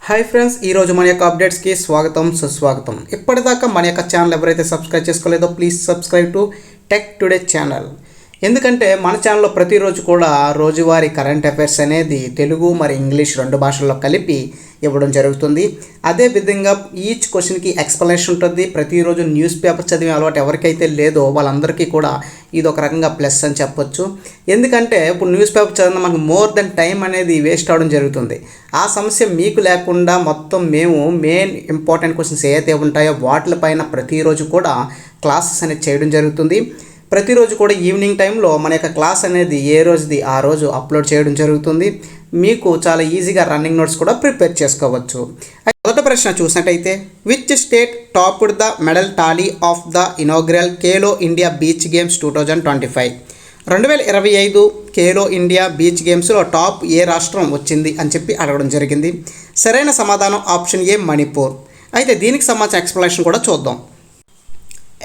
Hi friends, ఈరోజు మన యొక్క అప్డేట్స్కి స్వాగతం సుస్వాగతం. ఇప్పటిదాకా మన యొక్క ఛానల్ ఎవరైతే సబ్స్క్రైబ్ చేసుకోలేదో please subscribe to tech today channel. ఎందుకంటే మన ఛానల్లో ప్రతిరోజు కూడా రోజువారీ కరెంట్ అఫైర్స్ అనేది తెలుగు మరి ఇంగ్లీష్ రెండు భాషల్లో కలిపి ఇవ్వడం జరుగుతుంది. అదేవిధంగా ఈచ్ క్వశ్చన్కి ఎక్స్ప్లెనేషన్ ఉంటుంది. ప్రతిరోజు న్యూస్ పేపర్ చదివే అలవాటు ఎవరికైతే లేదో వాళ్ళందరికీ కూడా ఇది ఒక రకంగా ప్లస్ అని చెప్పొచ్చు. ఎందుకంటే ఇప్పుడు న్యూస్ పేపర్ చదివిన మనకు మోర్ దెన్ టైం అనేది వేస్ట్ అవడం జరుగుతుంది. ఆ సమస్య మీకు లేకుండా మొత్తం మేము మెయిన్ ఇంపార్టెంట్ క్వశ్చన్స్ ఏవైతే ఉంటాయో వాటిపైన ప్రతిరోజు కూడా క్లాసెస్ అనేది చేయడం జరుగుతుంది. ప్రతిరోజు కూడా ఈవినింగ్ టైంలో మన యొక్క క్లాస్ అనేది ఏ రోజుది ఆ రోజు అప్లోడ్ చేయడం జరుగుతుంది. మీకు చాలా ఈజీగా రన్నింగ్ నోట్స్ కూడా ప్రిపేర్ చేసుకోవచ్చు. మొదటి ప్రశ్న చూసినట్టయితే, which state topped the medal Tally of the inaugural Khelo India beach games 2025? 2025 Khelo India beach గేమ్స్లో టాప్ ఏ రాష్ట్రం వచ్చింది అని చెప్పి అడగడం జరిగింది. సరైన సమాధానం ఆప్షన్ ఏ మణిపూర్. అయితే దీనికి సంబంధించిన ఎక్స్ప్లెనేషన్ కూడా చూద్దాం.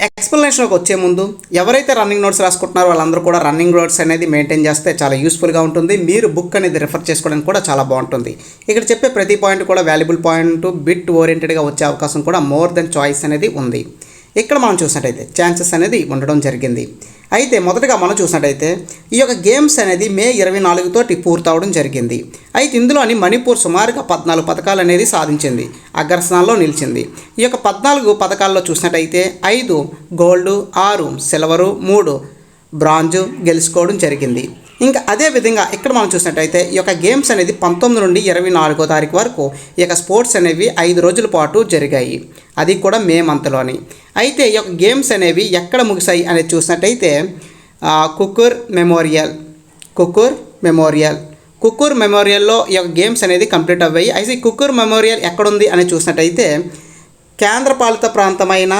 ఎక్స్ప్లెనేషన్కి వచ్చే ముందు ఎవరైతే రన్నింగ్ నోట్స్ రాసుకుంటున్నారో వాళ్ళందరూ కూడా రన్నింగ్ నోట్స్ అనేది మెయింటైన్ చేస్తే చాలా యూస్ఫుల్గా ఉంటుంది. మీరు బుక్ అనేది రిఫర్ చేసుకోవడానికి కూడా చాలా బాగుంటుంది. ఇక్కడ చెప్పే ప్రతి పాయింట్ కూడా వాల్యుబుల్ పాయింట్, బిట్ ఓరియంటెడ్గా వచ్చే అవకాశం కూడా మోర్ దెన్ చాయిస్ అనేది ఉంది. ఇక్కడ మనం చూసినట్టయితే ఛాన్సెస్ అనేది ఉండడం జరిగింది. అయితే మొదటగా మనం చూసినట్టయితే ఈ యొక్క గేమ్స్ అనేది మే 24 పూర్తవడం జరిగింది. అయితే ఇందులోని మణిపూర్ సుమారుగా 14 పథకాలు అనేది సాధించింది, అగ్రస్థానంలో నిలిచింది. ఈ యొక్క 14 పథకాల్లో చూసినట్టయితే 5 గోల్డ్, 6 సిల్వరు, 3 బ్రాంజు గెలుచుకోవడం జరిగింది. ఇంకా అదేవిధంగా ఇక్కడ మనం చూసినట్టయితే ఈ యొక్క గేమ్స్ అనేది 19 నుండి 24వ తారీఖు వరకు ఈ యొక్క స్పోర్ట్స్ అనేవి 5 రోజుల పాటు జరిగాయి, అది కూడా మే మంత్లోని. అయితే ఈ యొక్క గేమ్స్ అనేవి ఎక్కడ ముగిశాయి అనేది చూసినట్టయితే కుక్కూర్ మెమోరియల్లో ఈ యొక్క గేమ్స్ అనేది కంప్లీట్ అయ్యాయి. అయితే కుక్కూర్ మెమోరియల్ ఎక్కడుంది అని చూసినట్టయితే కేంద్రపాలిత ప్రాంతమైన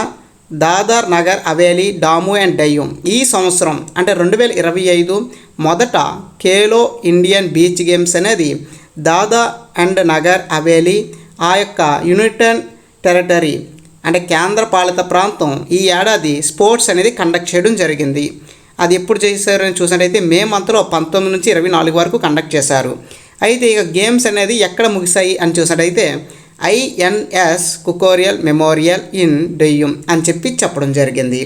దాదర్ నగర్ హవేలీ డాము అండ్ డయ్యూమ్ ఈ సంవత్సరం అంటే 2025 మొదట ఖేలో ఇండియన్ బీచ్ గేమ్స్ అనేది దాదర్ అండ్ నగర్ హవేలీ ఆ యొక్క యూనియన్ టెరిటరీ అంటే కేంద్రపాలిత ప్రాంతం ఈ ఏడాది స్పోర్ట్స్ అనేది కండక్ట్ చేయడం జరిగింది. అది ఎప్పుడు చేశారని చూసినట్టయితే మే మంత్లో 19 నుంచి 24 వరకు కండక్ట్ చేశారు. అయితే ఇక గేమ్స్ అనేది ఎక్కడ ముగిశాయి అని చూసినట్టయితే ఐఎన్ఎస్ కుకోరియల్ మెమోరియల్ ఇన్ డెయ్యూమ్ అని చెప్పడం జరిగింది.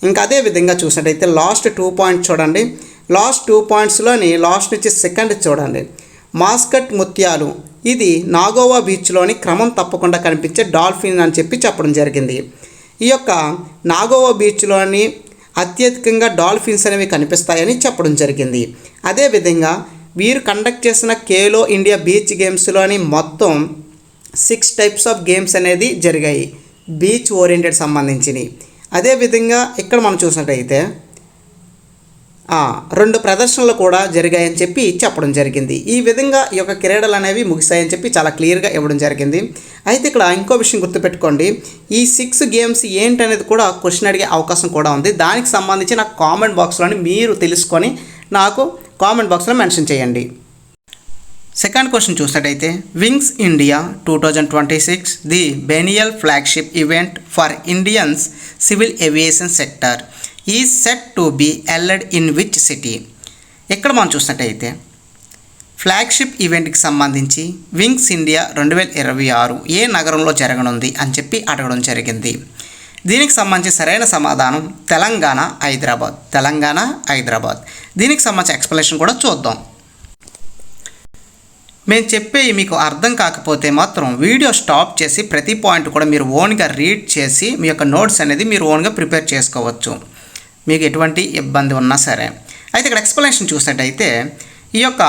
ఇంకా అదేవిధంగా చూసినట్టయితే లాస్ట్ 2 పాయింట్స్ చూడండి. లాస్ట్ 2 పాయింట్స్లోని లాస్ట్ నుంచి సెకండ్ చూడండి. మాస్కట్ ముత్యాలు ఇది నాగోవా బీచ్లోని క్రమం తప్పకుండా కనిపించే డాల్ఫిన్ అని చెప్పడం జరిగింది. ఈ యొక్క నాగోవా బీచ్లోని అత్యధికంగా డాల్ఫిన్స్ అనేవి కనిపిస్తాయని చెప్పడం జరిగింది. అదేవిధంగా వీరు కండక్ట్ చేసిన ఖేలో ఇండియా బీచ్ గేమ్స్లోని మొత్తం 6 టైప్స్ ఆఫ్ గేమ్స్ అనేది జరిగాయి, బీచ్ ఓరియంటెడ్ సంబంధించినవి. అదేవిధంగా ఇక్కడ మనం చూసినట్టయితే 2 ప్రదర్శనలు కూడా జరిగాయని చెప్పడం జరిగింది. ఈ విధంగా ఈ యొక్క క్రీడలు అనేవి ముగిశాయని చాలా క్లియర్గా ఇవ్వడం జరిగింది. అయితే ఇక్కడ ఇంకో విషయం గుర్తుపెట్టుకోండి, ఈ 6 గేమ్స్ ఏంటనేది కూడా క్వశ్చన్ అడిగే అవకాశం కూడా ఉంది. దానికి సంబంధించి నాకు కామెంట్ బాక్స్లోని మీరు తెలుసుకొని నాకు కామెంట్ బాక్స్లో మెన్షన్ చేయండి. సెకండ్ క్వశ్చన్ చూసినట్టయితే Wings India 2026 the biennial flagship event for Indians civil aviation sector is set to be held in which city? ఇక్కడ మనం చూసినట్టయితే ఫ్లాగ్షిప్ ఈవెంట్కి సంబంధించి వింగ్స్ ఇండియా 2026 ఏ నగరంలో జరగనుంది అని అడగడం జరిగింది. దీనికి సంబంధించి సరైన సమాధానం తెలంగాణ హైదరాబాద్. దీనికి సంబంధించిన ఎక్స్ప్లెనేషన్ కూడా చూద్దాం. మేము చెప్పేవి మీకు అర్థం కాకపోతే మాత్రం వీడియో స్టాప్ చేసి ప్రతి పాయింట్ కూడా మీరు ఓన్గా రీడ్ చేసి మీ యొక్క నోట్స్ అనేది మీరు ఓన్గా ప్రిపేర్ చేసుకోవచ్చు, మీకు ఎటువంటి ఇబ్బంది ఉన్నా సరే. అయితే ఇక్కడ ఎక్స్ప్లెనేషన్ చూసినట్టయితే ఈ యొక్క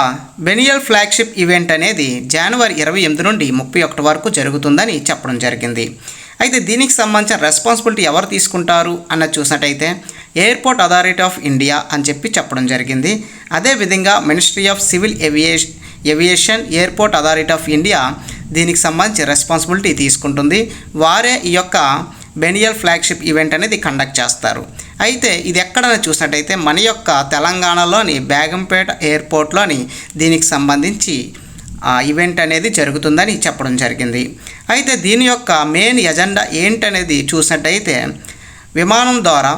బెనియల్ ఫ్లాగ్షిప్ ఈవెంట్ అనేది జనవరి 28 నుండి 31 వరకు జరుగుతుందని చెప్పడం జరిగింది. అయితే దీనికి సంబంధించిన రెస్పాన్సిబిలిటీ ఎవరు తీసుకుంటారు అన్నది చూసినట్టయితే ఎయిర్పోర్ట్ అథారిటీ ఆఫ్ ఇండియా అని చెప్పడం జరిగింది. అదేవిధంగా ministry of civil aviation airport authority of India దీనికి సంబంధించి రెస్పాన్సిబిలిటీ తీసుకుంటుంది. వారే ఈ యొక్క బెనియల్ ఫ్లాగ్షిప్ ఈవెంట్ అనేది కండక్ట్ చేస్తారు. అయితే ఇది ఎక్కడని చూసినట్టయితే మన యొక్క తెలంగాణలోని బేగంపేట ఎయిర్పోర్ట్లోని దీనికి సంబంధించి ఈవెంట్ అనేది జరుగుతుందని చెప్పడం జరిగింది. అయితే దీని యొక్క మెయిన్ ఎజెండా ఏంటనేది చూసినట్టయితే విమానం ద్వారా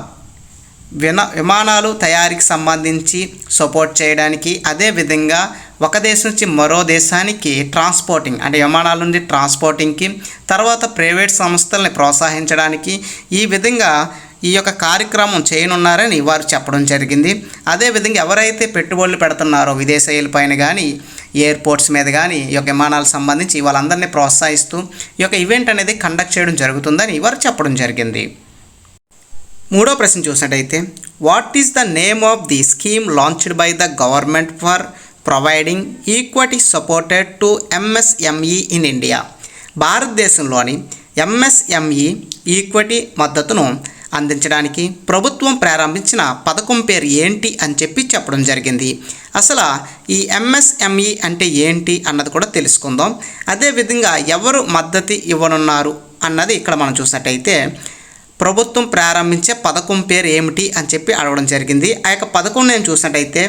విమానాలు తయారీకి సంబంధించి సపోర్ట్ చేయడానికి, అదేవిధంగా ఒక దేశం నుంచి మరో దేశానికి ట్రాన్స్పోర్టింగ్ అంటే విమానాల నుండి ట్రాన్స్పోర్టింగ్కి, తర్వాత ప్రైవేట్ సంస్థల్ని ప్రోత్సహించడానికి ఈ విధంగా ఈ యొక్క కార్యక్రమం చేయనున్నారని వారు చెప్పడం జరిగింది. అదేవిధంగా ఎవరైతే పెట్టుబడులు పెడుతున్నారో విదేశీయుల పైన కానీ ఎయిర్పోర్ట్స్ మీద కానీ ఈ యొక్క విమానాలకు సంబంధించి వాళ్ళందరినీ ప్రోత్సహిస్తూ ఈ యొక్క ఈవెంట్ అనేది కండక్ట్ చేయడం జరుగుతుందని వారు చెప్పడం జరిగింది. మూడో ప్రశ్న చూసినట్టయితే, what is the name of the scheme launched by the government for providing equity supported to MSME in India? భారతదేశంలోని ఎంఎస్ఎంఈ ఈక్విటీ మద్దతును అందించడానికి ప్రభుత్వం ప్రారంభించిన పథకం పేరు ఏంటి అని చెప్పడం జరిగింది. అసలు ఈ ఎంఎస్ఎంఈ అంటే ఏంటి అన్నది కూడా తెలుసుకుందాం. అదేవిధంగా ఎవరు మద్దతు ఇవ్వనున్నారు అన్నది ఇక్కడ మనం చూసినట్టయితే ప్రభుత్వం ప్రారంభించే పథకం పేరు ఏమిటి అని అడగడం జరిగింది. ఆ యొక్క పథకం నేను చూసినట్టయితే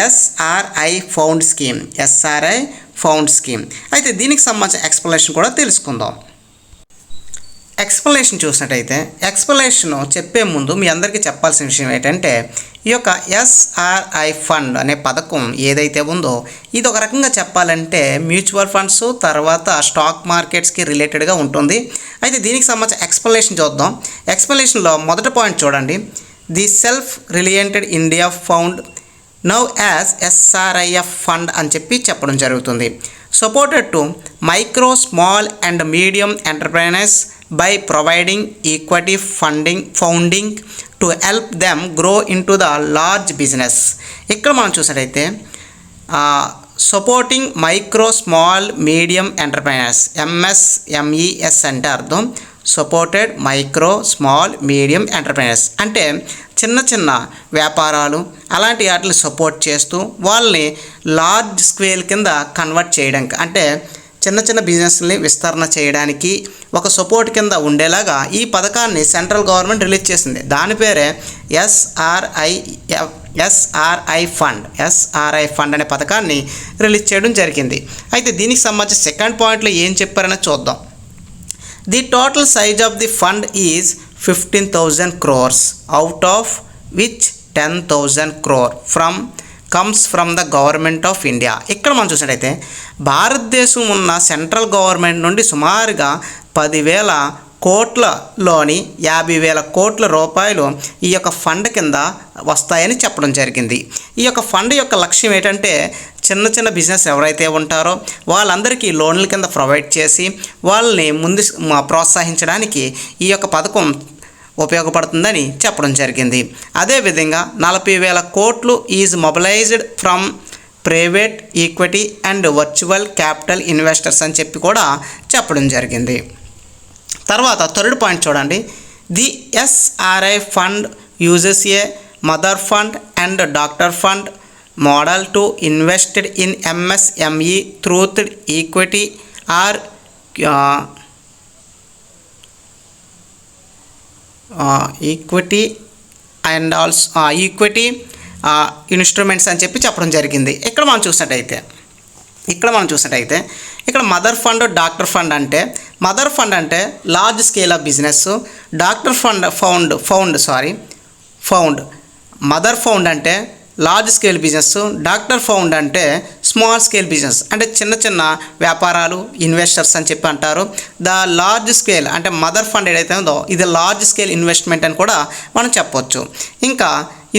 SRI found scheme, SRI found scheme. అయితే దీనికి సంబంధించిన ఎక్స్ప్లెనేషన్ కూడా తెలుసుకుందాం. ఎక్స్ప్లెనేషన్ చూసినట్టయితే ఎక్స్ప్లెనేషన్ చెప్పే ముందు మీ అందరికీ చెప్పాల్సిన విషయం ఏంటంటే ఈ యొక్క ఎస్ఆర్ఐ ఫండ్ అనే పథకం ఏదైతే ఉందో ఇది ఒక రకంగా చెప్పాలంటే మ్యూచువల్ ఫండ్స్ తర్వాత స్టాక్ మార్కెట్స్కి రిలేటెడ్గా ఉంటుంది. అయితే దీనికి సంబంధించిన ఎక్స్ప్లెనేషన్ చూద్దాం. ఎక్స్ప్లెనేషన్లో మొదటి పాయింట్ చూడండి. The self reliant India found now as SRIF fund అని చెప్పడం జరుగుతుంది. Supported to micro small and medium entrepreneurs by providing equity funding to help them grow into the large business. ఇక్కడ మనం చూసినట్టయితే supporting micro small medium entrepreneurs, MSMEs అంటే అర్థం supported micro small medium entrepreneurs అంటే చిన్న చిన్న వ్యాపారాలు అలాంటి వాటిని సపోర్ట్ చేస్తూ వాళ్ళని లార్జ్ స్కేల్ కింద కన్వర్ట్ చేయడానికి అంటే చిన్న చిన్న బిజినెస్ని విస్తరణ చేయడానికి ఒక సపోర్ట్ కింద ఉండేలాగా ఈ పథకాన్ని సెంట్రల్ గవర్నమెంట్ రిలీజ్ చేసింది. దాని పేరే ఎస్ఆర్ఐ ఫండ్ అనే పథకాన్ని రిలీజ్ చేయడం జరిగింది. అయితే దీనికి సంబంధించి సెకండ్ పాయింట్లో ఏం చెప్పారని చూద్దాం. The total size of the fund is 15,000 crores, out of which 10,000 crore comes from the government of India. ఇక్కడ మనం చూసినట్టయితే భారతదేశం ఉన్న సెంట్రల్ గవర్నమెంట్ నుండి సుమారుగా 10,000 కోట్లలోని 50,000 కోట్ల రూపాయలు ఈ యొక్క ఫండ్ కింద వస్తాయని చెప్పడం జరిగింది. ఈ యొక్క ఫండ్ యొక్క లక్ష్యం ఏంటంటే చిన్న చిన్న బిజినెస్ ఎవరైతే ఉంటారో వాళ్ళందరికీ లోన్ల కింద ప్రొవైడ్ చేసి వాళ్ళని ముందు ప్రోత్సహించడానికి ఈ యొక్క పథకం ఉపయోగపడుతుందని చెప్పడం జరిగింది. అదేవిధంగా 40,000 కోట్లు is mobilised from private equity and virtual capital investors అని కూడా చెప్పడం జరిగింది. తర్వాత థర్డ్ పాయింట్ చూడండి. The SRI fund uses a mother fund and doctor fund model to invested in MSME through equity or equity and also equity instruments అని చెప్పడం జరిగింది. ఇక్కడ మనం చూసినట్టయితే ఇక్కడ మదర్ ఫండ్ డాక్టర్ ఫండ్ అంటే మదర్ ఫండ్ అంటే large scale of business, doctor found mother found అంటే large scale business, doctor found అంటే స్మాల్ స్కేల్ బిజినెస్ అంటే చిన్న చిన్న వ్యాపారాలు ఇన్వెస్టర్స్ అని అంటారు. ద లార్జ్ స్కేల్ అంటే మదర్ ఫండ్ ఏదైతే ఉందో ఇది లార్జ్ స్కేల్ ఇన్వెస్ట్మెంట్ అని కూడా మనం చెప్పవచ్చు. ఇంకా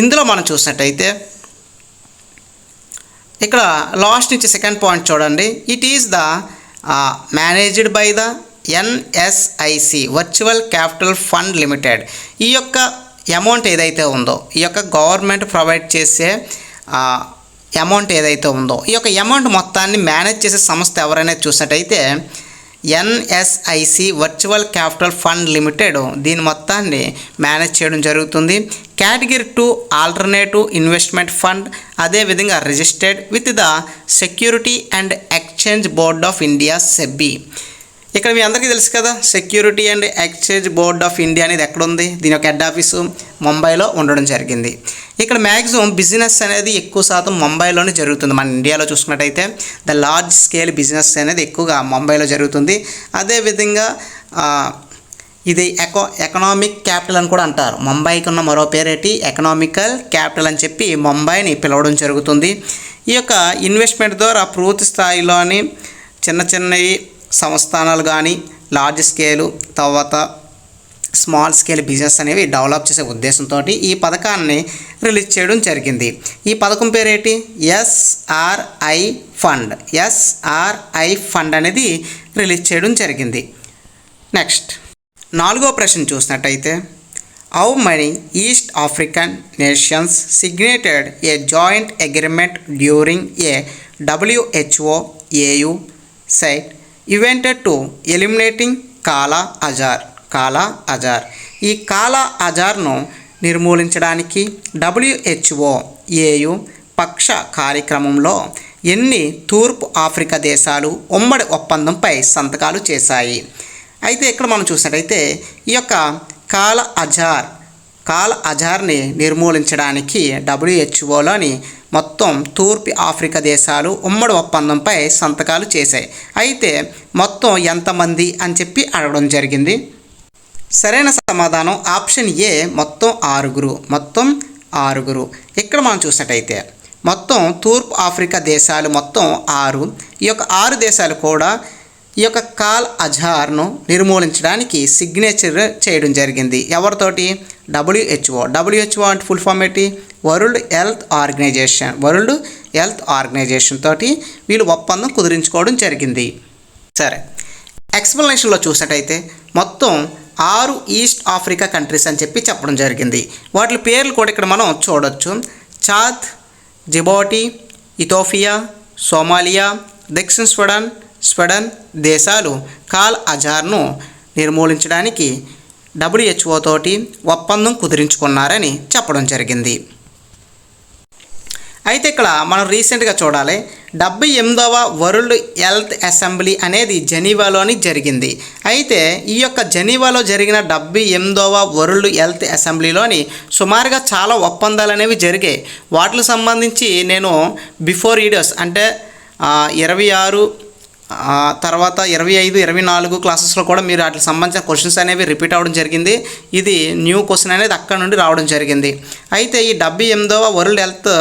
ఇందులో మనం చూసినట్టయితే ఇక్కడ లాస్ట్ నుంచి సెకండ్ పాయింట్ చూడండి. It is the managed by the NSIC virtual capital fund limited. ఈ యొక్క అమౌంట్ ఏదైతే ఉందో ఈ యొక్క గవర్నమెంట్ ప్రొవైడ్ చేసే అమౌంట్ ఏదైతే ఉందో ఈ యొక్క అమౌంట్ మొత్తాన్ని మేనేజ్ చేసే సంస్థ ఎవరైనా చూసినట్టయితే NSIC virtual capital fund limited దీని మొత్తాన్ని మేనేజ్ చేయడం జరుగుతుంది. కేటగిరీ 2 ఆల్టర్నేటివ్ ఇన్వెస్ట్మెంట్ ఫండ్ అదేవిధంగా registered with the security and exchange board of India SEBI. ఇక్కడ మీ అందరికీ తెలుసు కదా security and exchange board of India అనేది ఎక్కడుంది, దీని యొక్క హెడ్ ఆఫీసు ముంబైలో ఉండడం జరిగింది. ఇక్కడ మ్యాక్సిమం బిజినెస్ అనేది ఎక్కువ శాతం ముంబైలోనే జరుగుతుంది. మన ఇండియాలో చూసుకున్నట్టయితే ద లార్జ్ స్కేల్ బిజినెస్ అనేది ఎక్కువగా ముంబైలో జరుగుతుంది. అదేవిధంగా ఇది ఎకనామిక్ క్యాపిటల్ అని కూడా అంటారు. ముంబైకి ఉన్న మరో పేరేటి ఎకనామికల్ క్యాపిటల్ అని ముంబైని పిలవడం జరుగుతుంది. ఈ యొక్క ఇన్వెస్ట్మెంట్ ద్వారా పూర్తి స్థాయిలోని చిన్న చిన్నవి సంస్థానాలు కానీ లార్జ్ స్కేలు తర్వాత స్మాల్ స్కేల్ బిజినెస్ అనేవి డెవలప్ చేసే ఉద్దేశంతో ఈ పథకాన్ని రిలీజ్ చేయడం జరిగింది. ఈ పథకం పేరేంటి? SRI fund. ఎస్ఆర్ఐ ఫండ్ అనేది రిలీజ్ చేయడం జరిగింది. నెక్స్ట్ 4వ ప్రశ్న చూసినట్టయితే, how many East African nations signed a joint agreement during a WHO AU side event to eliminating kala azar. ఈ కాలా అజార్ను నిర్మూలించడానికి WHO AU పక్ష కార్యక్రమంలో ఎన్ని తూర్పు ఆఫ్రికా దేశాలు ఉమ్మడి ఒప్పందంపై సంతకాలు చేశాయి? అయితే ఇక్కడ మనం చూసినట్టయితే ఈ యొక్క కాలా అజార్ని నిర్మూలించడానికి WHOలోని మొత్తం తూర్పు ఆఫ్రికా దేశాలు ఉమ్మడి ఒప్పందంపై సంతకాలు చేశాయి. అయితే మొత్తం ఎంతమంది అని చెప్పి అడగడం జరిగింది. సరైన సమాధానం ఆప్షన్ ఏ, మొత్తం 6. ఇక్కడ మనం చూసినట్టయితే మొత్తం తూర్పు ఆఫ్రికా దేశాలు మొత్తం 6. ఈ యొక్క 6 దేశాలు కూడా ఈ యొక్క కాల్ అజార్ను నిర్మూలించడానికి సిగ్నేచర్ చేయడం జరిగింది. ఎవరితోటి? WHO అంటే ఫుల్ ఫామ్ ఏంటి? వరల్డ్ హెల్త్ ఆర్గనైజేషన్ తోటి వీళ్ళు ఒప్పందం కుదిరించుకోవడం జరిగింది. సరే, ఎక్స్ప్లెనేషన్లో చూసినట్టయితే మొత్తం 6 ఈస్ట్ ఆఫ్రికా కంట్రీస్ అని చెప్పి చెప్పడం జరిగింది. వాటి పేర్లు కూడా ఇక్కడ మనం చూడొచ్చు. చాద్, జిబౌటి, ఇథోపియా, సోమాలియా, దక్షిణ స్వీడన్ దేశాలు కాల్ అజార్ను నిర్మూలించడానికి WHO తోటి ఒప్పందం కుదిరించుకున్నారని చెప్పడం జరిగింది. అయితే ఇక్కడ మనం రీసెంట్గా చూడాలి, 78వ వరల్డ్ హెల్త్ అసెంబ్లీ అనేది జెనీవాలోని జరిగింది. అయితే ఈ యొక్క జెనీవాలో జరిగిన 78వ వరల్డ్ హెల్త్ అసెంబ్లీలోని సుమారుగా చాలా ఒప్పందాలు అనేవి జరిగాయి. వాటికి సంబంధించి నేను బిఫోర్ వీడియోస్ అంటే 26 తర్వాత 25, 24 క్లాసెస్లో కూడా మీరు వాటికి సంబంధించిన క్వశ్చన్స్ అనేవి రిపీట్ అవ్వడం జరిగింది. ఇది న్యూ క్వశ్చన్ అనేది అక్కడ నుండి రావడం జరిగింది. అయితే ఈ 78వ వరల్డ్ హెల్త్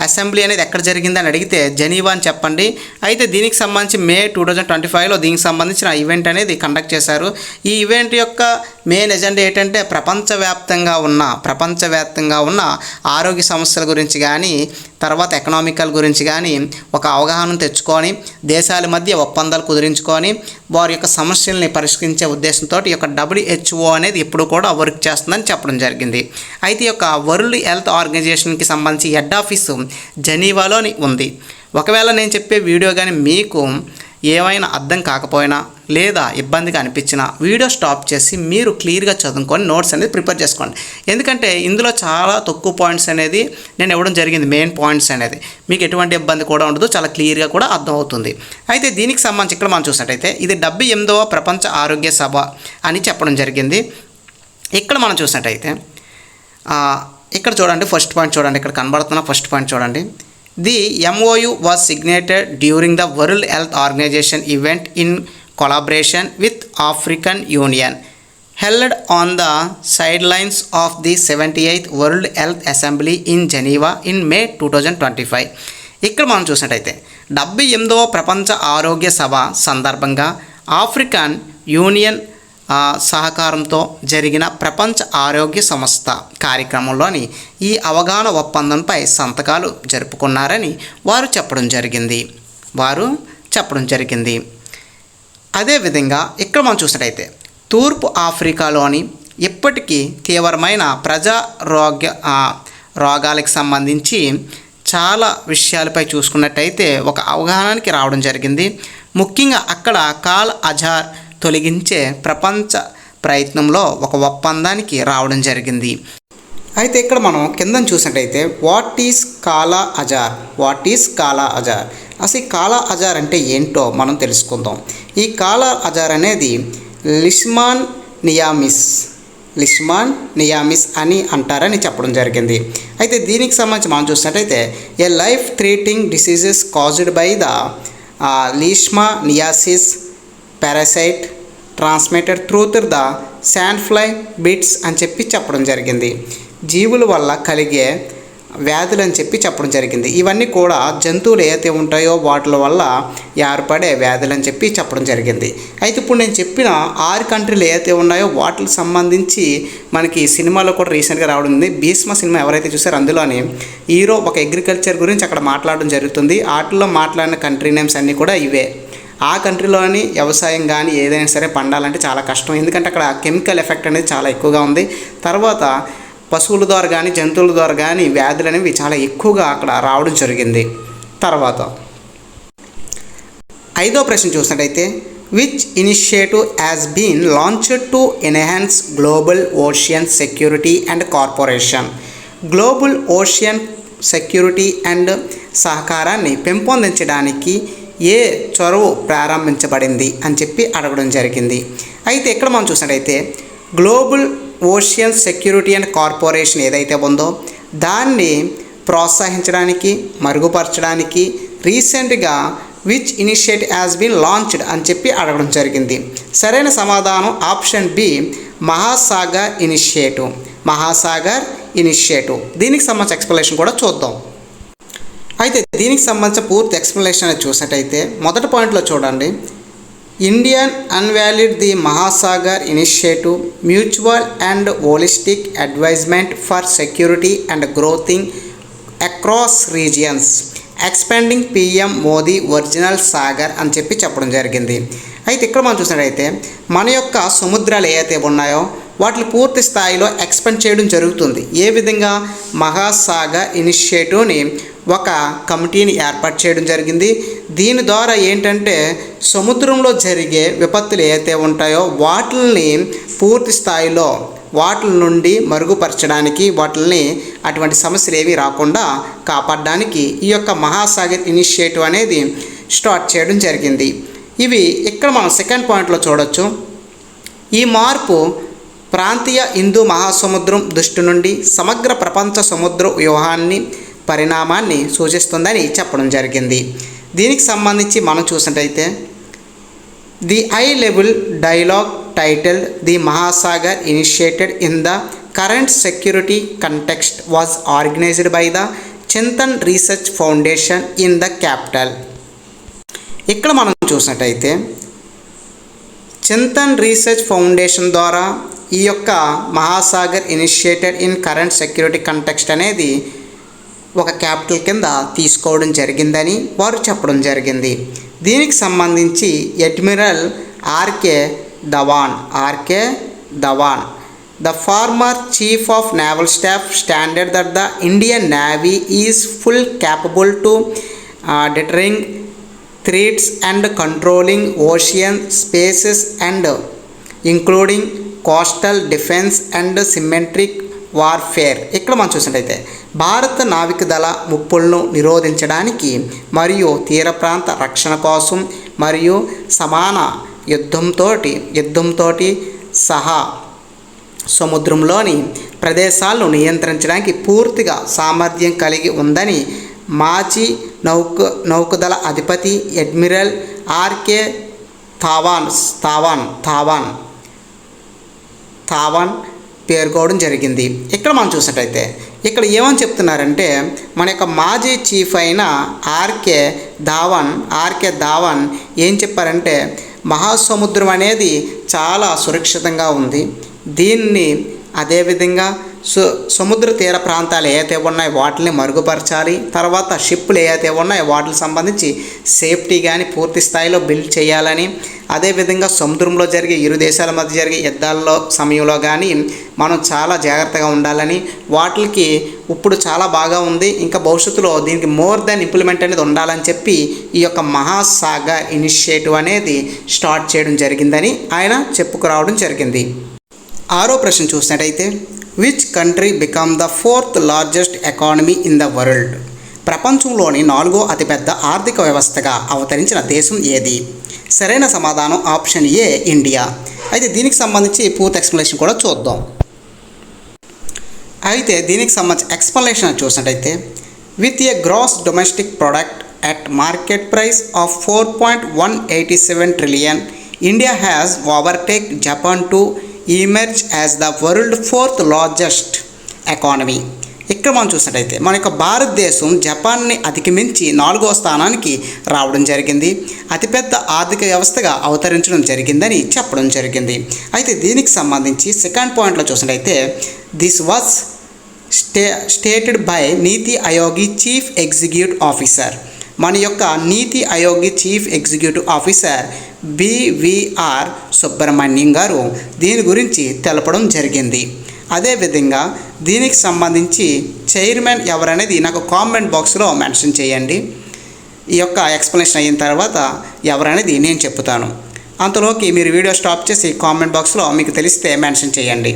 అసెంబ్లీ అనేది ఎక్కడ జరిగిందని అడిగితే జెనీవా అని చెప్పండి. అయితే దీనికి సంబంధించి మే 2025లో దీనికి సంబంధించిన ఈవెంట్ అనేది కండక్ట్ చేశారు. ఈ ఈవెంట్ యొక్క మెయిన్ ఎజెండా ఏంటంటే ప్రపంచవ్యాప్తంగా ఉన్న ఆరోగ్య సమస్యల గురించి కానీ తర్వాత ఎకనామికల్ గురించి కానీ ఒక అవగాహన తెచ్చుకొని దేశాల మధ్య ఒప్పందాలు కుదిరించుకొని వారి యొక్క సమస్యల్ని పరిష్కరించే ఉద్దేశంతో ఈ యొక్క WHO అనేది ఎప్పుడు కూడా వర్క్ చేస్తుందని చెప్పడం జరిగింది. అయితే ఈ యొక్క వరల్డ్ హెల్త్ ఆర్గనైజేషన్కి సంబంధించి హెడ్ ఆఫీసు జెనీవాలోని ఉంది. ఒకవేళ నేను చెప్పే వీడియో కానీ మీకు ఏమైనా అర్థం కాకపోయినా లేదా ఇబ్బందిగా అనిపించినా వీడియో స్టాప్ చేసి మీరు క్లియర్గా చదువుకొని నోట్స్ అనేది ప్రిపేర్ చేసుకోండి. ఎందుకంటే ఇందులో చాలా తక్కువ పాయింట్స్ అనేది నేను ఇవ్వడం జరిగింది. మెయిన్ పాయింట్స్ అనేది మీకు ఎటువంటి ఇబ్బంది కూడా ఉండదు, చాలా క్లియర్గా కూడా అర్థమవుతుంది. అయితే దీనికి సంబంధించి ఇక్కడ మనం చూసినట్టయితే ఇది 78వ ప్రపంచ ఆరోగ్య సభ అని చెప్పడం జరిగింది. ఇక్కడ మనం చూసినట్టయితే ఇక్కడ చూడండి, ఫస్ట్ పాయింట్ చూడండి, ఇక్కడ కనబడుతున్న ఫస్ట్ పాయింట్ చూడండి. The MOU was signated during the World Health Organization event in collaboration with African Union held on the sidelines of the 78th World Health Assembly in Geneva in May 2025. ఇక్కడ మనం చూసినట్టయితే 78వ ప్రపంచ ఆరోగ్య సభ సందర్భంగా African union సహకారంతో జరిగిన ప్రపంచ ఆరోగ్య సంస్థ కార్యక్రమంలోని ఈ అవగాహన ఒప్పందంపై సంతకాలు జరుపుకున్నారని వారు చెప్పడం జరిగింది. అదేవిధంగా ఇక్కడ మనం చూసినట్టయితే తూర్పు ఆఫ్రికాలోని ఇప్పటికీ తీవ్రమైన రోగాలకు సంబంధించి చాలా విషయాలపై చూసుకున్నట్టయితే ఒక అవగాహనకి రావడం జరిగింది. ముఖ్యంగా అక్కడ కాల్ అజార్ తొలగించే ప్రపంచ ప్రయత్నంలో ఒక ఒప్పందానికి రావడం జరిగింది. అయితే ఇక్కడ మనం కింద చూసినట్టయితే వాట్ ఈస్ కాలా అజార్ అసలు ఈ కాలా అజార్ అంటే ఏంటో మనం తెలుసుకుందాం. ఈ కాలా అజార్ అనేది లిష్మాన్ నియామిస్ అని అంటారని చెప్పడం జరిగింది. అయితే దీనికి సంబంధించి మనం చూసినట్టయితే a life threatening diseases caused by the leishmaniasis parasite transmitted through the sand fly bites అని చెప్పి చెప్పడం జరిగింది. జీవుల వల్ల కలిగే వ్యాధులు అని చెప్పి చెప్పడం జరిగింది. ఇవన్నీ కూడా జంతువులు ఏవైతే ఉంటాయో వాటి వల్ల ఏర్పడే వ్యాధులు అని చెప్పి చెప్పడం జరిగింది. అయితే ఇప్పుడు నేను చెప్పిన 6 కంట్రీలు ఏవైతే ఉన్నాయో వాటికి సంబంధించి మనకి సినిమాలో కూడా రీసెంట్గా రావడం ఉంది. భీష్మ సినిమా ఎవరైతే చూసారో అందులోని హీరో ఒక అగ్రికల్చర్ గురించి అక్కడ మాట్లాడడం జరుగుతుంది. వాటిలో మాట్లాడిన కంట్రీ నేమ్స్ అన్నీ కూడా ఇవే. ఆ కంట్రీలోని వ్యవసాయం కానీ ఏదైనా సరే పండాలంటే చాలా కష్టం, ఎందుకంటే అక్కడ కెమికల్ ఎఫెక్ట్ అనేది చాలా ఎక్కువగా ఉంది. తర్వాత పశువుల ద్వారా కానీ జంతువుల ద్వారా కానీ వ్యాధులు అనేవి చాలా ఎక్కువగా అక్కడ రావడం జరిగింది. తర్వాత 5వ ప్రశ్న చూసినట్టయితే which initiative has been launched to enhance global ocean security and corporation. Global ocean security and సహకారాన్ని పెంపొందించడానికి ఏ చొరవ ప్రారంభించబడింది అని చెప్పి అడగడం జరిగింది. అయితే ఇక్కడ మనం చూసినట్టయితే global ocean security and corporation ఏదైతే ఉందో దాన్ని ప్రోత్సహించడానికి మరుగుపరచడానికి రీసెంట్గా which initiative has been launched అని చెప్పి అడగడం జరిగింది. సరైన సమాధానం option B Mahasagar initiative. Mahasagar initiative. దీనికి సంబంధించిన ఎక్స్ప్లెనేషన్ కూడా చూద్దాం. అయితే దీనికి సంబంధించిన పూర్తి ఎక్స్ప్లెనేషన్ అనేది చూసినట్టయితే మొదటి పాయింట్లో చూడండి, Indian unveiled the Mahasagar initiative mutual and holistic advancement for security and growth across regions expanding PM Modi original Sagar అని చెప్పి చెప్పడం జరిగింది. అయితే ఇక్కడ మనం చూసినట్టయితే మన యొక్క సముద్రాలు ఏవైతే ఉన్నాయో వాటిని పూర్తి స్థాయిలో ఎక్స్పాండ్ చేయడం జరుగుతుంది. ఏ విధంగా మహాసాగర్ ఇనిషియేటివ్ని ఒక కమిటీని ఏర్పాటు చేయడం జరిగింది. దీని ద్వారా ఏంటంటే సముద్రంలో జరిగే విపత్తులు ఏవైతే ఉంటాయో వాటిని పూర్తి స్థాయిలో వాటి నుండి మరుగుపరచడానికి వాటిని అటువంటి సమస్యలు ఏవి రాకుండా కాపాడడానికి ఈ యొక్క మహాసాగర్ ఇనిషియేటివ్ అనేది స్టార్ట్ చేయడం జరిగింది. ఇవి ఇక్కడ మనం సెకండ్ పాయింట్లో చూడొచ్చు. ఈ మార్పు ప్రాంతీయ హిందూ మహాసముద్రం దృష్టి నుండి సమగ్ర ప్రపంచ సముద్ర వ్యూహాన్ని పరిణామాన్ని సూచిస్తుందని చెప్పడం జరిగింది. దీనికి సంబంధించి మనం చూసినట్టయితే the high level dialogue titled the Mahasagar initiated in the current security context was organised by the Chintan research foundation in the capital. ఇక్కడ మనం చూసినట్టయితే చింతన్ రీసెర్చ్ ఫౌండేషన్ ద్వారా ఈ యొక్క Mahasagar initiated in current security context అనేది ఒక క్యాపిటల్ కింద తీసుకోవడం జరిగిందని వారు చెప్పడం జరిగింది. దీనికి సంబంధించి admiral RK Dhawan the former chief of naval staff standard that the Indian navy is full capable to deterring threats and controlling ocean spaces and including coastal defence and symmetric warfare. ఇక్కడ మనం చూసినట్టయితే భారత నావికదళ ముప్పులను నిరోధించడానికి మరియు తీర ప్రాంత రక్షణ కోసం మరియు సమాన యుద్ధంతో సహా సముద్రంలోని ప్రదేశాలను నియంత్రించడానికి పూర్తిగా సామర్థ్యం కలిగి ఉందని మాజీ నౌకదళ అధిపతి అడ్మిరల్ ఆర్కే థావాన్ పేర్కోవడం జరిగింది. ఇక్కడ మనం చూసినట్టయితే ఇక్కడ ఏమని చెప్తున్నారంటే మన యొక్క మాజీ చీఫ్ అయిన ఆర్కే ధావన్ ఏం చెప్పారంటే మహాసముద్రం అనేది చాలా సురక్షితంగా ఉంది. దీన్ని అదేవిధంగా సముద్ర తీర ప్రాంతాలు ఏవైతే ఉన్నాయో వాటిని మరుగుపరచాలి. తర్వాత షిప్పులు ఏవైతే ఉన్నాయో వాటికి సంబంధించి సేఫ్టీ కానీ పూర్తి స్థాయిలో బిల్డ్ చేయాలని, అదేవిధంగా సముద్రంలో జరిగే ఇరు దేశాల మధ్య జరిగే యుద్ధాల్లో సమయంలో కానీ మనం చాలా జాగ్రత్తగా ఉండాలని, వాటికి ఇప్పుడు చాలా బాగా ఉంది, ఇంకా భవిష్యత్తులో దీనికి మోర్ దెన్ ఇంప్లిమెంట్ అనేది ఉండాలని చెప్పి ఈ యొక్క మహాసాగర్ ఇనిషియేటివ్ అనేది స్టార్ట్ చేయడం జరిగిందని ఆయన చెప్పుకురావడం జరిగింది. 6వ ప్రశ్న చూసినట్టయితే which country become the 4th largest economy in the world. ప్రపంచంలోని 4వ అతిపెద్ద ఆర్థిక వ్యవస్థగా అవతరించిన దేశం ఏది? సరైన సమాధానం ఆప్షన్ ఏ ఇండియా. అయితే దీనికి సంబంధించి పూర్తి ఎక్స్ప్లెనేషన్ కూడా చూద్దాం. అయితే దీనికి సంబంధించి ఎక్స్ప్లెనేషన్ చూసినట్టయితే with a gross domestic product at market price of 4.187 trillion, India has overtaken Japan to emerge as the world's 4th largest economy. ఇక్కడ మనం చూసినట్టయితే మన యొక్క భారతదేశం జపాన్ని అధిగమించి 4వ స్థానానికి రావడం జరిగింది, అతిపెద్ద ఆర్థిక వ్యవస్థగా అవతరించడం జరిగిందని చెప్పడం జరిగింది. అయితే దీనికి సంబంధించి సెకండ్ పాయింట్లో చూసినట్టయితే this was stated by NITI Aayog chief executive officer. మన యొక్క నీతి Aayog chief executive officer BVR Subrahmanyam గారు దీని గురించి తెలపడం జరిగింది. అదేవిధంగా దీనికి సంబంధించి చైర్మన్ ఎవరనేది నాకు కామెంట్ బాక్స్లో మెన్షన్ చేయండి. ఈ యొక్క ఎక్స్ప్లెనేషన్ అయిన తర్వాత ఎవరనేది నేను చెప్తాను. అంతలోకి మీరు వీడియో స్టాప్ చేసి కామెంట్ బాక్స్లో మీకు తెలిస్తే మెన్షన్ చేయండి.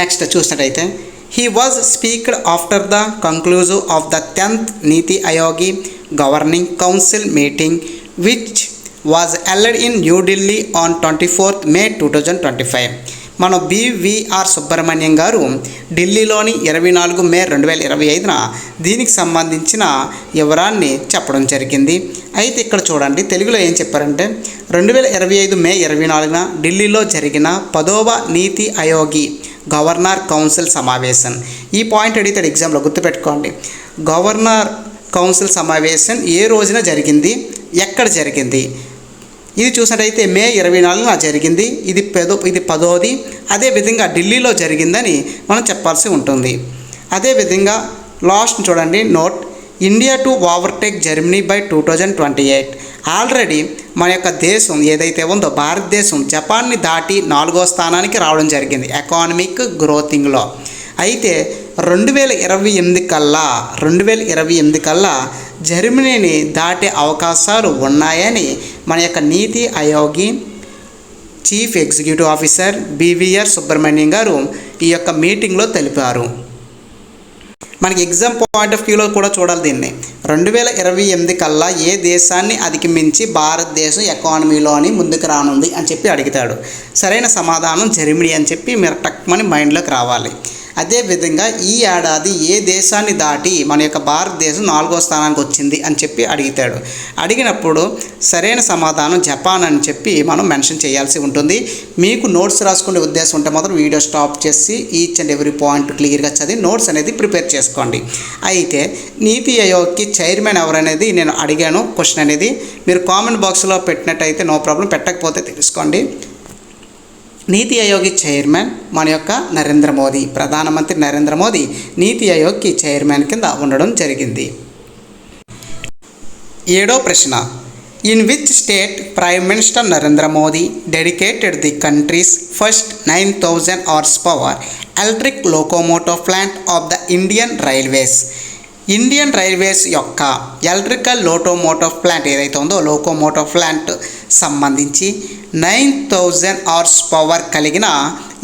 నెక్స్ట్ చూసినట్టయితే he was speaked after the conclusive of the 10th NITI Aayog governing council meeting which was held in New Delhi on 24th May 2025. మన బివిఆర్ సుబ్రహ్మణ్యం గారు ఢిల్లీలోని 24 May 2025న దీనికి సంబంధించిన వివరాన్ని చెప్పడం జరిగింది. అయితే ఇక్కడ చూడండి, తెలుగులో ఏం చెప్పారంటే 2025 May 24న ఢిల్లీలో జరిగిన 10వ నీతి ఆయోగ్ గవర్నర్ కౌన్సిల్ సమావేశం. ఈ పాయింట్ అడిగితే ఎగ్జామ్లో గుర్తుపెట్టుకోండి. గవర్నర్ కౌన్సిల్ సమావేశం ఏ రోజున జరిగింది, ఎక్కడ జరిగింది? ఇది చూసినట్టయితే May 24న జరిగింది. ఇది 10వ. అదేవిధంగా ఢిల్లీలో జరిగిందని మనం చెప్పాల్సి ఉంటుంది. అదేవిధంగా లాస్ట్ చూడండి, note India to overtake Germany by 2028. Already మన యొక్క దేశం ఏదైతే ఉందో భారతదేశం జపాన్ని దాటి 4వ స్థానానికి రావడం జరిగింది ఎకానమిక్ గ్రోతింగ్లో. అయితే 2028 కల్లా జర్మనీని దాటే అవకాశాలు ఉన్నాయని మన యొక్క నీతి Aayog chief executive officer BVR Subrahmanyam గారు ఈ యొక్క మీటింగ్లో తెలిపారు. మనకి ఎగ్జామ్ పాయింట్ ఆఫ్ వ్యూలో కూడా చూడాలి దీన్ని. 2028 కల్లా ఏ దేశాన్ని అధిగమించి భారతదేశం ఎకానమీలోని ముందుకు రానుంది అని చెప్పి అడుగుతాడు. సరైన సమాధానం జర్మనీ అని చెప్పి మీరు టక్మని మైండ్లోకి రావాలి. అదేవిధంగా ఈ ఏడాది ఏ దేశాన్ని దాటి మన యొక్క భారతదేశం 4వ స్థానానికి వచ్చింది అని చెప్పి అడుగుతాడు. అడిగినప్పుడు సరైన సమాధానం జపాన్ అని చెప్పి మనం మెన్షన్ చేయాల్సి ఉంటుంది. మీకు నోట్స్ రాసుకునే ఉద్దేశం ఉంటే మాత్రం వీడియో స్టాప్ చేసి ఈచ్ అండ్ ఎవ్రీ పాయింట్ క్లియర్గా చదివి నోట్స్ అనేది ప్రిపేర్ చేసుకోండి. అయితే నీతి ఆయోగ్కి చైర్మన్ ఎవరనేది నేను అడిగాను. క్వశ్చన్ అనేది మీరు కామెంట్ బాక్స్లో పెట్టినట్టయితే నో ప్రాబ్లం, పెట్టకపోతే తెలుసుకోండి. నీతి ఆయోగ్ చైర్మన్ మన యొక్క నరేంద్ర మోదీ, ప్రధానమంత్రి నరేంద్ర మోదీ నీతి ఆయోగ్కి చైర్మన్ కింద ఉండడం జరిగింది. 7వ ప్రశ్న, in which state prime minister Narendra Modi dedicated the countries first 9000 horsepower electric locomotive plant of the Indian railways యొక్క ఎలక్ట్రికల్ లోకోమోటివ్ ప్లాంట్ ఏదైతే ఉందో లోకోమోటివ్ ప్లాంట్ సంబంధించి 9000 horsepower కలిగిన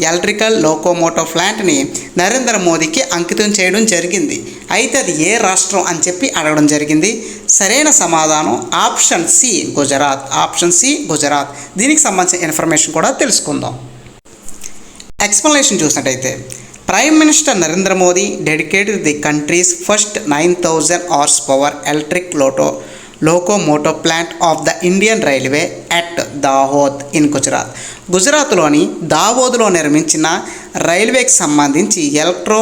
ఎలక్ట్రికల్ లోకోమోటివ్ ప్లాంట్ని నరేంద్ర మోదీకి అంకితం చేయడం జరిగింది. అయితే అది ఏ రాష్ట్రం అని చెప్పి అడగడం జరిగింది. సరైన సమాధానం ఆప్షన్ సి గుజరాత్. దీనికి సంబంధించిన ఇన్ఫర్మేషన్ కూడా తెలుసుకుందాం. ఎక్స్ప్లెనేషన్ చూసినట్టయితే prime minister Narendra Modi dedicated the countries first 9000 horsepower electric locomotive plant of the Indian railway at Dahod in గుజరాత్లోని దావోద్లో నిర్మించిన రైల్వేకి సంబంధించి ఎలక్ట్రో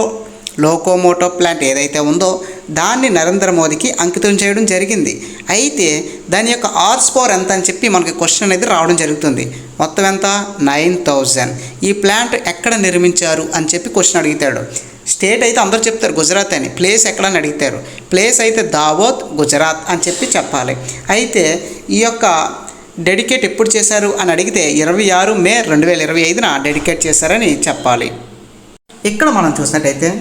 లోకోమోటివ్ ప్లాంట్ ఏదైతే ఉందో దాన్ని నరేంద్ర మోదీకి అంకితం చేయడం జరిగింది. అయితే దాని యొక్క హార్స్ పవర్ ఎంత అని చెప్పి మనకి క్వశ్చన్ అనేది రావడం జరుగుతుంది. మొత్తం ఎంత? 9000. ఈ ప్లాంట్ ఎక్కడ నిర్మించారు అని చెప్పి క్వశ్చన్ అడుగుతాడు. స్టేట్ అయితే అందరూ చెప్తారు గుజరాత్ అని, ప్లేస్ ఎక్కడని అడుగుతారు. ప్లేస్ అయితే దావోద్ గుజరాత్ అని చెప్పి చెప్పాలి. అయితే ఈ యొక్క డెడికేట్ ఎప్పుడు చేశారు అని అడిగితే 26 May 2025న డెడికేట్ చేశారని చెప్పాలి. ఇక్కడ మనం చూసినట్టయితే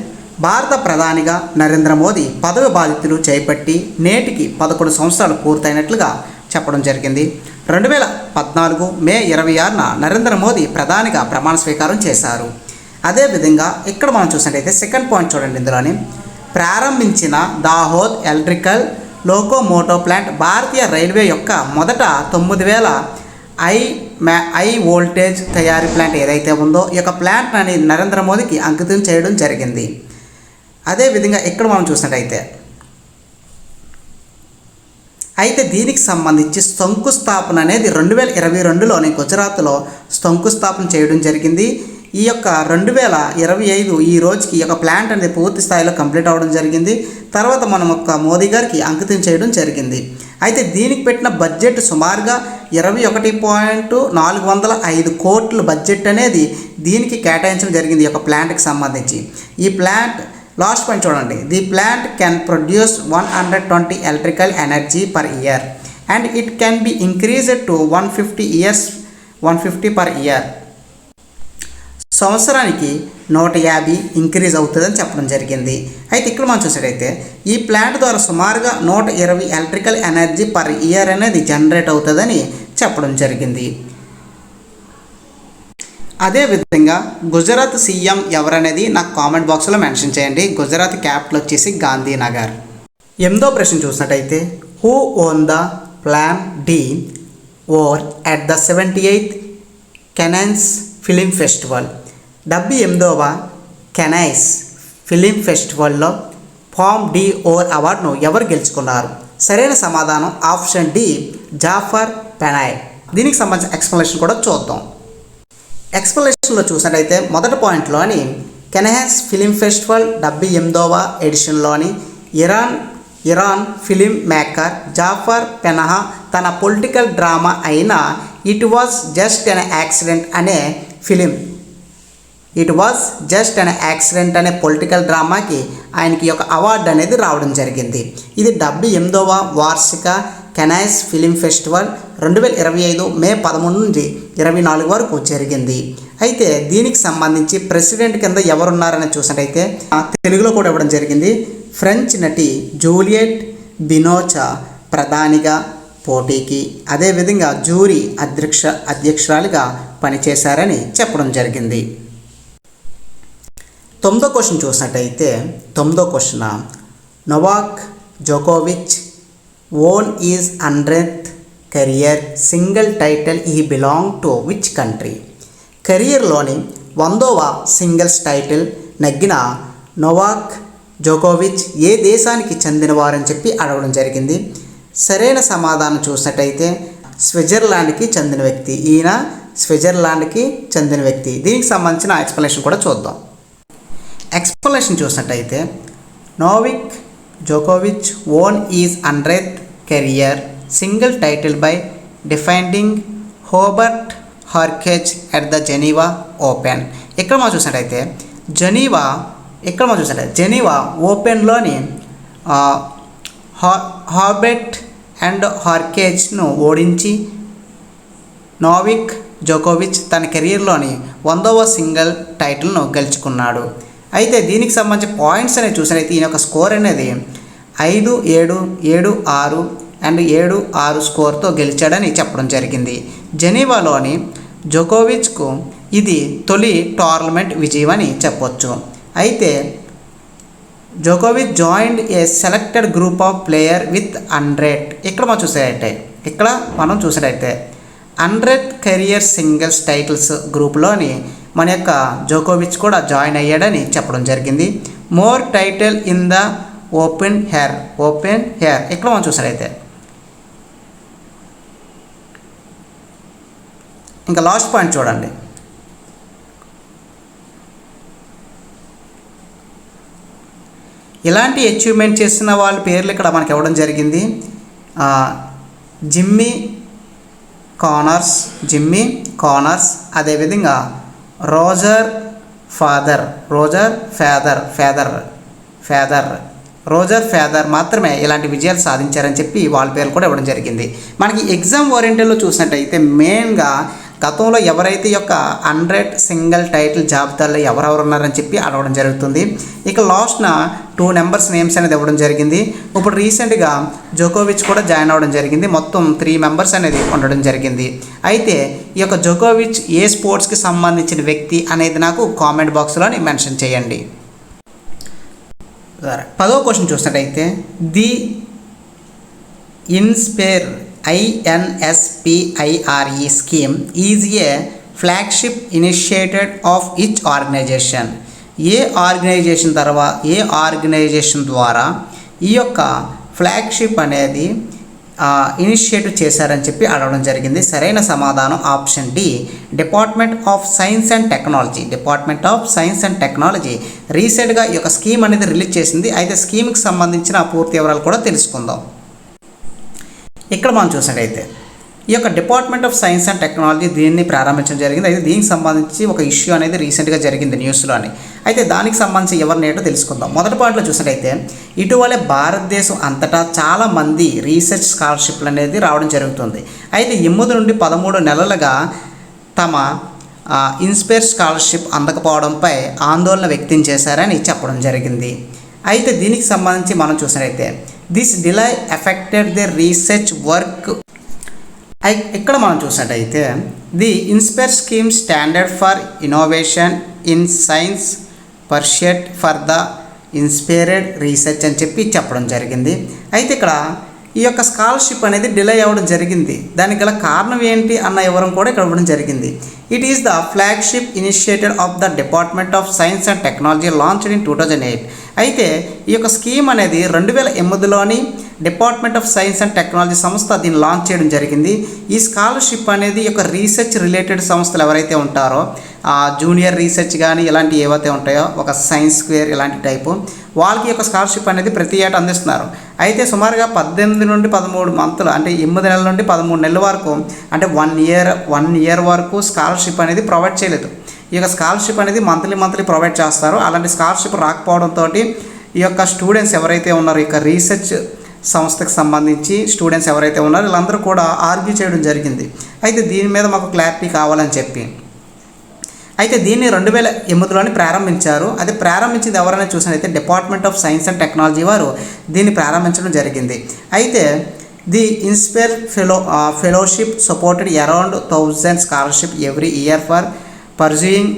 భారత ప్రధానిగా నరేంద్ర మోదీ పదవి బాధ్యతలు చేపట్టి నేటికి 11 సంవత్సరాలు పూర్తయినట్లుగా చెప్పడం జరిగింది. 2014 May 26న నరేంద్ర మోదీ ప్రధానిగా ప్రమాణ స్వీకారం చేశారు. అదేవిధంగా ఇక్కడ మనం చూసినట్టయితే సెకండ్ పాయింట్ చూడండి. ఇందులోని ప్రారంభించిన దాహోద్ ఎలక్ట్రికల్ లోకోమోటివ్ ప్లాంట్ భారతీయ రైల్వే యొక్క మొదట 9000 హై వోల్టేజ్ తయారీ ప్లాంట్ ఏదైతే ఉందో ఈ యొక్క ప్లాంట్ అని నరేంద్ర మోదీకి అంకితం చేయడం జరిగింది. అదేవిధంగా ఇక్కడ మనం చూసినట్టయితే దీనికి సంబంధించి శంకుస్థాపన అనేది 2022లోని గుజరాత్లో శంకుస్థాపన చేయడం జరిగింది. ఈ యొక్క 2025 ఈ రోజుకి ఈ యొక్క ప్లాంట్ అనేది పూర్తి స్థాయిలో కంప్లీట్ అవ్వడం జరిగింది. తర్వాత మనం ఒక మోదీ గారికి అంకితం చేయడం జరిగింది. అయితే దీనికి పెట్టిన బడ్జెట్ సుమారుగా 21.405 కోట్ల బడ్జెట్ అనేది దీనికి కేటాయించడం జరిగింది ఈ యొక్క ప్లాంట్కి సంబంధించి. ఈ ప్లాంట్ లాస్ట్ పాయింట్ చూడండి. The plant can produce 120 electrical energy per year and it can be increased to 150 per year. సంవత్సరానికి 150 ఇంక్రీజ్ అవుతుందని చెప్పడం జరిగింది. అయితే ఇక్కడ మనం చూసేటైతే ఈ ప్లాంట్ ద్వారా సుమారుగా 120 ఎలక్ట్రికల్ ఎనర్జీ పర్ ఇయర్ అనేది జనరేట్ అవుతుందని చెప్పడం జరిగింది. అదేవిధంగా గుజరాత్ సీఎం ఎవరనేది నాకు కామెంట్ బాక్స్లో మెన్షన్ చేయండి. గుజరాత్ క్యాపిటల్ వచ్చేసి గాంధీనగర్. 8వ ప్రశ్న చూసినట్టయితే who won the Palme d'Or at the 78th Cannes film festival. 78వ కెనైన్స్ ఫిలిం ఫెస్టివల్లో పామ్ డి ఓర్ అవార్డును ఎవరు గెలుచుకున్నారు? సరైన సమాధానం ఆప్షన్ డి జాఫర్ పెనాయ్. దీనికి సంబంధించిన ఎక్స్ప్లెనేషన్ కూడా చూద్దాం. ఎక్స్ప్లెనేషన్లో చూసినట్టయితే మొదటి పాయింట్లోని కెనైన్స్ ఫిలిం ఫెస్టివల్ 78వ ఎడిషన్లోని Iran film maker Jafar Panahi తన పొలిటికల్ డ్రామా అయిన it was just an accident అనే అనే పొలిటికల్ డ్రామాకి ఆయనకి ఒక అవార్డు అనేది రావడం జరిగింది. ఇది 78వ వార్షిక కెనైన్స్ ఫిలిం ఫెస్టివల్ 2025 మే 13 నుండి 24 వరకు జరిగింది. అయితే దీనికి సంబంధించి ప్రెసిడెంట్ కింద ఎవరున్నారని చూసినట్టయితే తెలుగులో కూడా ఇవ్వడం జరిగింది. ఫ్రెంచ్ నటి జూలియట్ బినోచా ప్రధానిగా పోటీకి, అదేవిధంగా జ్యూరీ అధ్యక్షురాలిగా పనిచేశారని చెప్పడం జరిగింది. 9వ క్వశ్చన్ చూసినట్టయితే 9వ క్వశ్చన్ నోవాక్ జోకోవిచ్ won is 100th career single title he belong to which country? కెరియర్లోని 100వ సింగిల్స్ టైటిల్ నెగ్గిన నోవాక్ జోకోవిచ్ ఏ దేశానికి చెందినవారని చెప్పి అడగడం జరిగింది. సరైన సమాధానం చూసినట్టయితే స్విట్జర్లాండ్కి చెందిన వ్యక్తి. ఈయన స్విట్జర్లాండ్కి చెందిన వ్యక్తి. దీనికి సంబంధించిన ఎక్స్ప్లెనేషన్ కూడా చూద్దాం. ఎక్స్ప్లెనేషన్ చూసినట్టయితే నోవాక్ జోకోవిచ్ won is 100th career single title by defending Hubert Hurkacz at the Geneva open. ఇక్కడ మనం చూసినట్టయితే జెనీవా ఓపెన్లోని హార్బెట్ అండ్ హార్కేజ్ను ఓడించి నోవాక్ జోకోవిచ్ తన కెరీర్లోని 100వ సింగిల్ టైటిల్ను గెలుచుకున్నాడు. అయితే దీనికి సంబంధించి పాయింట్స్ అనేది చూసినట్లయితే ఈయన యొక్క స్కోర్ అనేది 5-7, 7-6 అండ్ 7-6 స్కోర్తో గెలిచాడని చెప్పడం జరిగింది. జెనీవాలోని జోకోవిచ్కు ఇది తొలి టోర్నమెంట్ విజయం అని చెప్పొచ్చు. అయితే జోకోవిచ్ joined a selected group of player with 100. ఇక్కడ మనం చూసినట్టయితే 100th కెరియర్ సింగిల్స్ టైటిల్స్ గ్రూప్లోని మన యొక్క జోకోవిచ్ కూడా జాయిన్ అయ్యాడని చెప్పడం జరిగింది. More title in the open hair ఇక్కడ మనం చూసినట్టయితే ఇంకా లాస్ట్ పాయింట్ చూడండి. ఇలాంటి అచీవ్మెంట్ చేసిన వాళ్ళ పేర్లు ఇక్కడ మనకి ఇవ్వడం జరిగింది. జిమ్మీ కానర్స్, అదేవిధంగా రోజర్ ఫేదర్ మాత్రమే ఇలాంటి విజయాలు సాధించారని చెప్పి వాళ్ళ పేర్లు కూడా ఇవ్వడం జరిగింది. మనకి ఎగ్జామ్ ఓరియంటెడ్లో చూసినట్టయితే మెయిన్గా గతంలో ఎవరైతే యొక్క 100 సింగిల్ టైటిల్ జాబితాలో ఎవరెవరు ఉన్నారని చెప్పి అడగడం జరుగుతుంది. ఇక లాస్ట్న 2 నెంబర్స్ నేమ్స్ అనేది ఇవ్వడం జరిగింది. ఇప్పుడు రీసెంట్గా జోకోవిచ్ కూడా జాయిన్ అవ్వడం జరిగింది. మొత్తం 3 మెంబర్స్ అనేది ఉండడం జరిగింది. అయితే ఈ యొక్క జోకోవిచ్ ఏ స్పోర్ట్స్కి సంబంధించిన వ్యక్తి అనేది నాకు కామెంట్ బాక్స్లో మెన్షన్ చేయండి. 10వ క్వశ్చన్ చూసినట్టయితే the INSPIRE scheme is a flagship initiative of each organization. ఏ ఆర్గనైజేషన్ ద్వారా ఈ యొక్క ఫ్లాగ్షిప్ అనేది ఇనిషియేటివ్ చేశారని చెప్పి అడగడం జరిగింది. సరైన సమాధానం option D, department of science and technology. Department of science and technology రీసెంట్గా ఈ యొక్క స్కీమ్ అనేది రిలీజ్ చేసింది. అయితే స్కీమ్కి సంబంధించిన పూర్తి వివరాలు కూడా తెలుసుకుందాం. ఇక్కడ మనం చూసినట్టయితే ఈ యొక్క department of science and technology దీన్ని ప్రారంభించడం జరిగింది. అయితే దీనికి సంబంధించి ఒక ఇష్యూ అనేది రీసెంట్గా జరిగింది న్యూస్లోని. అయితే దానికి సంబంధించి ఎవరిని ఏంటో తెలుసుకుందాం. మొదటి పాయింట్లో చూసినట్టయితే ఇటీవలే భారతదేశం అంతటా చాలామంది రీసెర్చ్ స్కాలర్షిప్లు అనేది రావడం జరుగుతుంది. అయితే 8 నుండి 13 నెలలుగా తమ ఇన్స్పైర్ స్కాలర్షిప్ అందకపోవడంపై ఆందోళన వ్యక్తం చేశారని చెప్పడం జరిగింది. అయితే దీనికి సంబంధించి మనం చూసినట్టయితే this delay affected the research work. ఇక్కడ మనం చూసినట్టయితే the inspire scheme standard for innovation in science pursuit for the inspired research అని చెప్పి చెప్పడం జరిగింది. అయితే ఇక్కడ ఈ యొక్క స్కాలర్షిప్ అనేది డిలే అవ్వడం జరిగింది. దానికి గల కారణం ఏంటి అన్న వివరం కూడా ఇక్కడ ఇవ్వడం జరిగింది. It is the flagship initiative of the department of science and technology launched in 2008. అయితే ఈ యొక్క స్కీమ్ అనేది 2008లోని department of science and technology సంస్థ దీన్ని లాంచ్ చేయడం జరిగింది. ఈ స్కాలర్షిప్ అనేది ఈ యొక్క రీసెర్చ్ రిలేటెడ్ సంస్థలు ఎవరైతే ఉంటారో జూనియర్ రీసెర్చ్ కానీ ఇలాంటివి ఏవైతే ఉంటాయో ఒక సైన్స్ స్క్వేర్ ఇలాంటి టైపు వాళ్ళకి యొక్క స్కాలర్షిప్ అనేది ప్రతి ఏటా అందిస్తున్నారు. అయితే సుమారుగా 18 నుండి 13 మంత్లు అంటే 8 నెలల నుండి 13 నెలల వరకు అంటే 1 ఇయర్ వరకు స్కాలర్షిప్ అనేది ప్రొవైడ్ చేయలేదు. ఈ యొక్క స్కాలర్షిప్ అనేది మంత్లీ ప్రొవైడ్ చేస్తారు. అలాంటి స్కాలర్షిప్ రాకపోవడంతో ఈ యొక్క స్టూడెంట్స్ ఎవరైతే ఉన్నారో ఈ యొక్క రీసెర్చ్ సంస్థకు సంబంధించి స్టూడెంట్స్ ఎవరైతే ఉన్నారో వీళ్ళందరూ కూడా ఆర్గ్యూ చేయడం జరిగింది. అయితే దీని మీద మాకు క్లారిటీ కావాలని చెప్పి అయితే దీన్ని 2008లోని ప్రారంభించారు. అది ప్రారంభించింది ఎవరైనా చూసినట్లయితే department of science and technology వారు దీన్ని ప్రారంభించడం జరిగింది. అయితే the inspire fellowship supported around 1000 scholarship every year for pursuing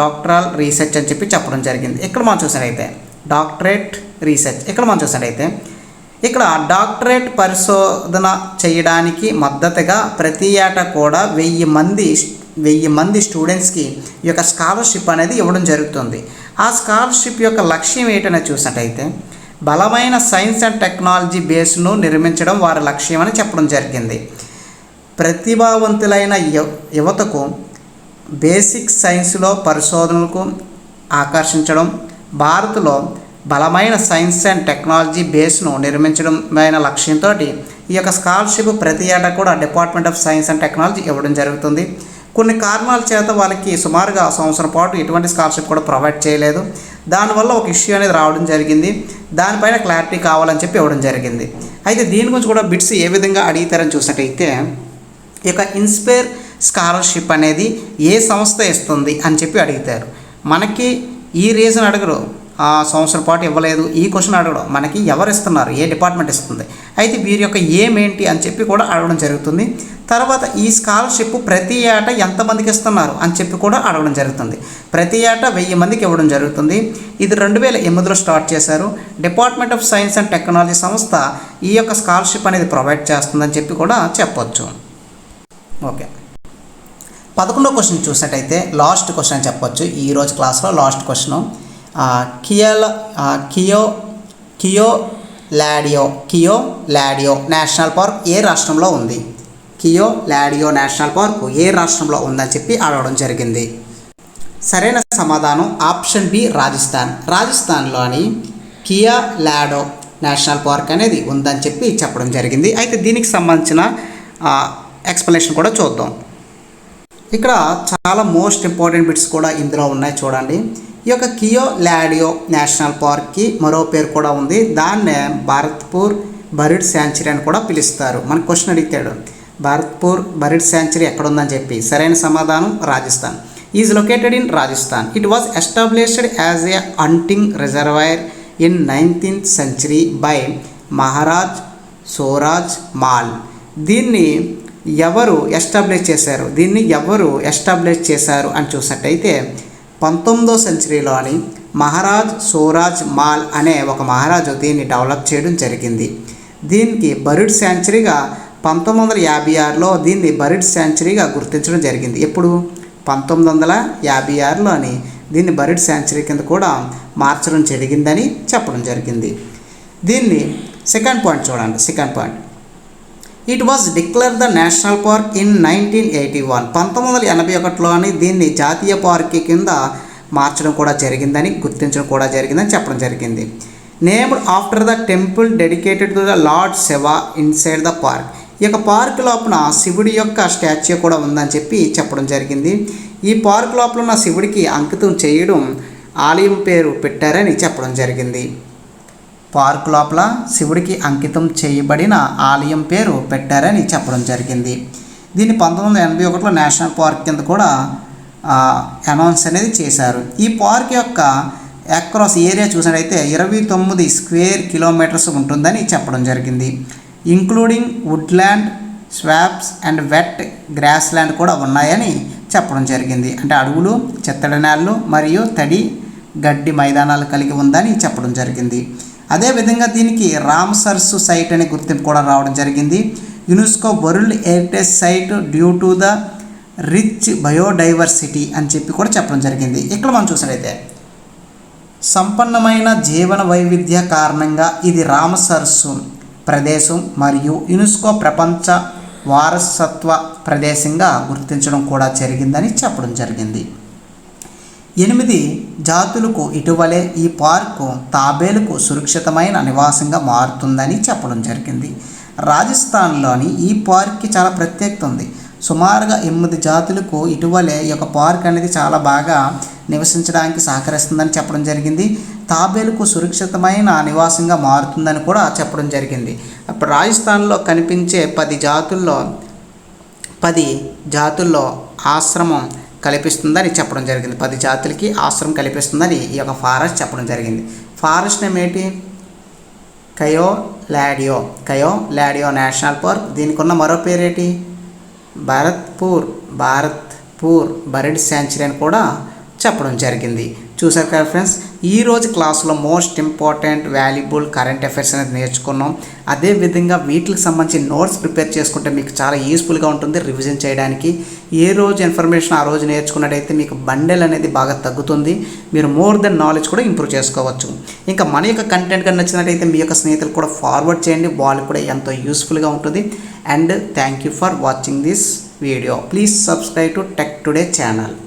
doctoral research అని చెప్పి చెప్పడం జరిగింది. ఇక్కడ మనం చూసినట్లయితే డాక్టరేట్ రీసెర్చ్ ఇక్కడ డాక్టరేట్ పరిశోధన చేయడానికి మద్దతుగా ప్రతి ఏటా కూడా 1000 మంది స్టూడెంట్స్కి ఈ యొక్క స్కాలర్షిప్ అనేది ఇవ్వడం జరుగుతుంది. ఆ స్కాలర్షిప్ యొక్క లక్ష్యం ఏంటనేది చూసినట్టయితే బలమైన సైన్స్ అండ్ టెక్నాలజీ బేస్ను నిర్మించడం వారి లక్ష్యం అని చెప్పడం జరిగింది. ప్రతిభావంతులైన యువతకు బేసిక్ సైన్స్లో పరిశోధనలకు ఆకర్షించడం, భారత్లో బలమైన సైన్స్ అండ్ టెక్నాలజీ బేస్ను నిర్మించడం అయిన లక్ష్యంతో ఈ యొక్క స్కాలర్షిప్ ప్రతి ఏటా కూడా department of science and technology ఇవ్వడం జరుగుతుంది. కొన్ని కారణాల చేత వాళ్ళకి సుమారుగా సంవత్సరం పాటు ఎటువంటి స్కాలర్షిప్ కూడా ప్రొవైడ్ చేయలేదు. దానివల్ల ఒక ఇష్యూ అనేది రావడం జరిగింది. దానిపైన క్లారిటీ కావాలని చెప్పి ఇవ్వడం జరిగింది. అయితే దీని గురించి కూడా బిట్స్ ఏ విధంగా అడుగుతారని చూసినట్టయితే ఈ యొక్క ఇన్స్పైర్ స్కాలర్షిప్ అనేది ఏ సంస్థ ఇస్తుంది అని చెప్పి అడుగుతారు. మనకి ఈ రీజన్ అడగరు, సంవత్సరం పాటు ఇవ్వలేదు, ఈ క్వశ్చన్ అడగడం మనకి ఎవరు ఇస్తున్నారు, ఏ డిపార్ట్మెంట్ ఇస్తుంది, అయితే వీరి యొక్క ఏమేంటి అని చెప్పి కూడా అడగడం జరుగుతుంది. తర్వాత ఈ స్కాలర్షిప్ ప్రతి ఏటా ఎంతమందికి ఇస్తున్నారు అని చెప్పి కూడా అడగడం జరుగుతుంది. ప్రతి ఏటా 1000 మందికి ఇవ్వడం జరుగుతుంది. ఇది 2008లో స్టార్ట్ చేశారు. Department of science and technology సంస్థ ఈ యొక్క స్కాలర్షిప్ అనేది ప్రొవైడ్ చేస్తుందని చెప్పి కూడా చెప్పొచ్చు. ఓకే, 11వ క్వశ్చన్ చూసినట్టయితే లాస్ట్ క్వశ్చన్ అని చెప్పొచ్చు. ఈరోజు క్లాస్లో లాస్ట్ క్వశ్చను. కియో లాడియో నేషనల్ పార్క్ ఏ రాష్ట్రంలో ఉంది? కియో లాడియో నేషనల్ పార్క్ ఏ రాష్ట్రంలో ఉందని చెప్పి అడగడం జరిగింది. సరైన సమాధానం ఆప్షన్ బి, రాజస్థాన్లోని కియో లాడో నేషనల్ పార్క్ అనేది ఉందని చెప్పి చెప్పడం జరిగింది. అయితే దీనికి సంబంధించిన ఎక్స్ప్లెనేషన్ కూడా చూద్దాం. ఇక్కడ చాలా మోస్ట్ ఇంపార్టెంట్ బిట్స్ కూడా ఇందులో ఉన్నాయి చూడండి. ఈ యొక్క కియో లాడియో నేషనల్ పార్క్కి మరో పేరు కూడా ఉంది. దాన్నే భరత్పూర్ బర్డ్ శాంచురీ అని కూడా పిలుస్తారు. మనకు క్వశ్చన్ అడిగితాడు భరత్పూర్ బర్డ్ శాంచురీ ఎక్కడ ఉందని చెప్పి. సరైన సమాధానం Rajasthan. Is located in Rajasthan. It was established as a hunting reservoir in 19th century by Maharaj Suraj Mal. దీన్ని ఎవరు ఎస్టాబ్లిష్ చేశారు అని చూసినట్టయితే 19వ సెంచరీలోని మహారాజ్ సోరాజ్ మాల్ అనే ఒక మహారాజు దీన్ని డెవలప్ చేయడం జరిగింది. దీనికి బర్డ్ శాంచురీగా 1956లో దీన్ని బర్డ్ శాంచురీగా గుర్తించడం జరిగింది. ఎప్పుడు 1956లోని దీన్ని బర్డ్ శాంచురీ కింద కూడా మార్చడం జరిగిందని చెప్పడం జరిగింది. దీన్ని సెకండ్ పాయింట్ చూడండి. Second point it was declare the national park in 1981. 1981లోని దీన్ని జాతీయ పార్క్ కింద మార్చడం కూడా జరిగిందని, గుర్తించడం కూడా జరిగిందని చెప్పడం జరిగింది. Named after the temple dedicated to the lord Shiva inside the park. ఈ యొక్క పార్క్ లోపల శివుడి యొక్క స్టాచ్యూ కూడా ఉందని చెప్పడం జరిగింది. ఈ పార్క్ లోపల ఉన్న శివుడికి అంకితం చేయడం ఆలయం పేరు పెట్టారని చెప్పడం జరిగింది. పార్క్ లోపల శివుడికి అంకితం చేయబడిన ఆలయం పేరు పెట్టారని చెప్పడం జరిగింది. దీన్ని 1981లో నేషనల్ పార్క్ కింద కూడా అనౌన్స్ అనేది చేశారు. ఈ పార్క్ యొక్క అక్రాస్ ఏరియా చూసినట్టయితే 29 స్క్వేర్ కిలోమీటర్స్ ఉంటుందని చెప్పడం జరిగింది. Including woodland, swamps and wet grassland కూడా ఉన్నాయని చెప్పడం జరిగింది. అంటే అడవులు, చిత్తడి నేలలు మరియు తడి గడ్డి మైదానాలు కలిగి ఉందని చెప్పడం జరిగింది. అదేవిధంగా దీనికి రామ్సర్స్ సైట్ అనే గుర్తింపు కూడా రావడం జరిగింది. UNESCO world heritage site due to the rich biodiversity అని కూడా చెప్పడం జరిగింది. ఇక్కడ మనం చూసినట్లయితే సంపన్నమైన జీవన వైవిధ్య కారణంగా ఇది రామ్సర్స్ ప్రదేశం మరియు యునెస్కో ప్రపంచ వారసత్వ ప్రదేశంగా గుర్తించడం కూడా జరిగిందని చెప్పడం జరిగింది. 8 జాతులకు ఇటీవలే ఈ పార్కు తాబేలుకు సురక్షితమైన నివాసంగా మారుతుందని చెప్పడం జరిగింది. రాజస్థాన్లోని ఈ పార్క్కి చాలా ప్రత్యేకత ఉంది. సుమారుగా 8 జాతులకు ఇటీవలే ఈ యొక్క పార్క్ అనేది చాలా బాగా నివసించడానికి సహకరిస్తుందని చెప్పడం జరిగింది. తాబేలుకు సురక్షితమైన నివాసంగా మారుతుందని కూడా చెప్పడం జరిగింది. అప్పుడు రాజస్థాన్లో కనిపించే 10 జాతుల్లో ఆశ్రమం కల్పిస్తుందని చెప్పడం జరిగింది. 10 జాతులకి ఆశ్రమం కల్పిస్తుందని ఈ యొక్క ఫారెస్ట్ చెప్పడం జరిగింది. ఫారెస్ట్ నేమ్ ఏంటి? కయోలాడియో నేషనల్ పార్క్. దీనికి ఉన్న మరో పేరేంటి? భరత్పూర్ బర్డ్ శాంచురీ అని కూడా చెప్పడం జరిగింది. చూసారు కదా ఫ్రెండ్స్, ఈరోజు క్లాసులో most important valuable current affairs అనేది నేర్చుకున్నాం. అదేవిధంగా వీటికి సంబంధించి నోట్స్ ప్రిపేర్ చేసుకుంటే మీకు చాలా యూస్ఫుల్గా ఉంటుంది రివిజన్ చేయడానికి. ఏ రోజు ఇన్ఫర్మేషన్ ఆ రోజు నేర్చుకున్నట్టయితే మీకు బండెల్ అనేది బాగా తగ్గుతుంది. మీరు మోర్ దెన్ నాలెడ్జ్ కూడా ఇంప్రూవ్ చేసుకోవచ్చు. ఇంకా మన యొక్క కంటెంట్ కానీ నచ్చినట్టయితే మీ యొక్క స్నేహితులు కూడా ఫార్వర్డ్ చేయండి, వాళ్ళు కూడా ఎంతో యూస్ఫుల్గా ఉంటుంది. And thank you for watching this video. Please subscribe to tech today channel.